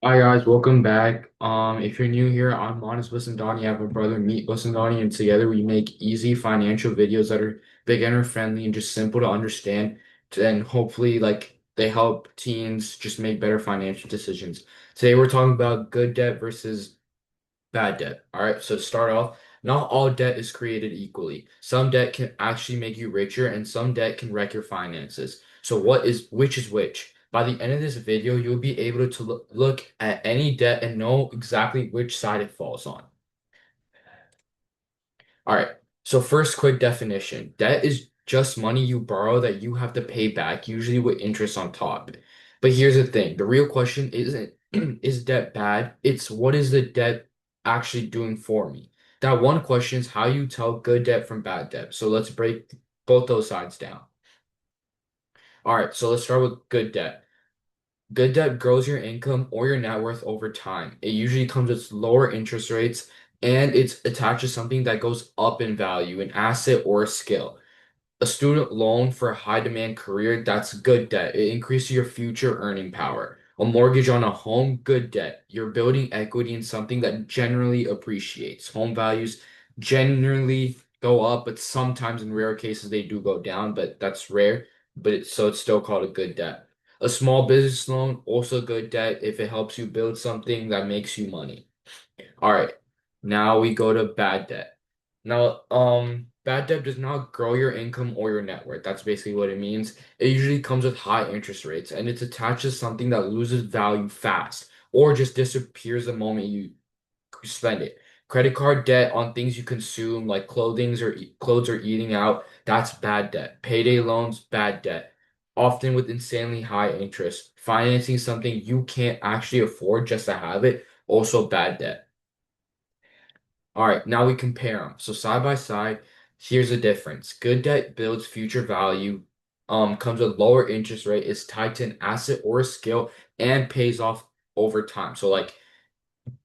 Hi guys, welcome back. If you're new here, I'm Manas Vasandani. I have a brother, Meet Vasandani, and together we make easy financial videos that are beginner friendly and just simple to understand. And hopefully, they help teens just make better financial decisions. Today we're talking about good debt versus bad debt. All right, so to start off, not all debt is created equally. Some debt can actually make you richer, and some debt can wreck your finances. So which is which? By the end of this video, you'll be able to look at any debt and know exactly which side it falls on. All right. So first, quick definition. Debt is just money you borrow that you have to pay back, usually with interest on top. But here's the thing. The real question isn't is debt bad? It's what is the debt actually doing for me? That one question is how you tell good debt from bad debt. So let's break both those sides down. All right, so let's start with good debt. Good debt grows your income or your net worth over time. It usually comes with lower interest rates and it's attached to something that goes up in value, an asset or a skill. A student loan for a high demand career, that's good debt. It increases your future earning power. A mortgage on a home, good debt. You're building equity in something that generally appreciates. Home values generally go up, but sometimes in rare cases they do go down, but that's rare. So it's still called a good debt. A small business loan, also good debt if it helps you build something that makes you money. All right. Now we go to bad debt. Now, bad debt does not grow your income or your net worth. That's basically what it means. It usually comes with high interest rates and it's attached to something that loses value fast or just disappears the moment you spend it. Credit card debt on things you consume like clothes or eating out, that's bad debt. Payday loans, bad debt. Often with insanely high interest. Financing something you can't actually afford just to have it, also bad debt. All right, now we compare them. So side by side, here's the difference. Good debt builds future value, comes with lower interest rate, is tied to an asset or a skill, and pays off over time. So like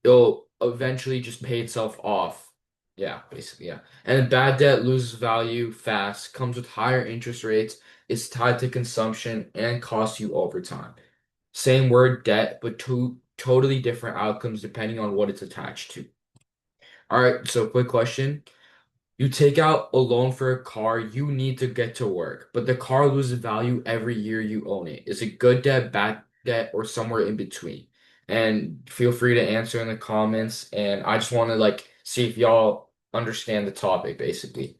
it'll eventually just pay itself off. Yeah, basically, yeah. And bad debt loses value fast, comes with higher interest rates, is tied to consumption, and costs you over time. Same word, debt, but two totally different outcomes depending on what it's attached to. All right, so quick question. You take out a loan for a car you need to get to work, but the car loses value every year you own it. Is it good debt, bad debt, or somewhere in between? And feel free to answer in the comments. And I just want to see if y'all understand the topic, basically.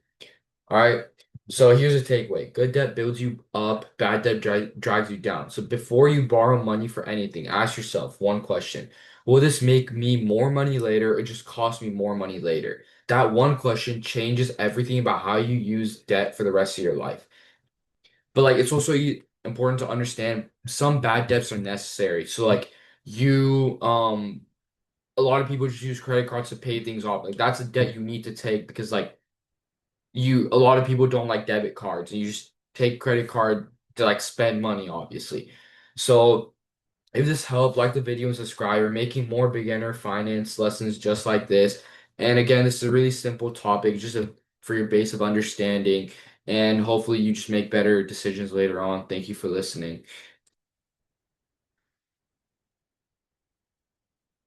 All right. So here's the takeaway. Good debt builds you up, bad debt drags you down. So before you borrow money for anything, ask yourself one question. Will this make me more money later or just cost me more money later? That one question changes everything about how you use debt for the rest of your life. But it's also important to understand some bad debts are necessary. So you a lot of people just use credit cards to pay things off. Like that's a debt you need to take because a lot of people don't like debit cards and you just take credit card to spend money obviously. So if this helped, like the video and subscribe. We're making more beginner finance lessons just like this. And again, this is a really simple topic for your base of understanding and hopefully you just make better decisions later on. Thank you for listening.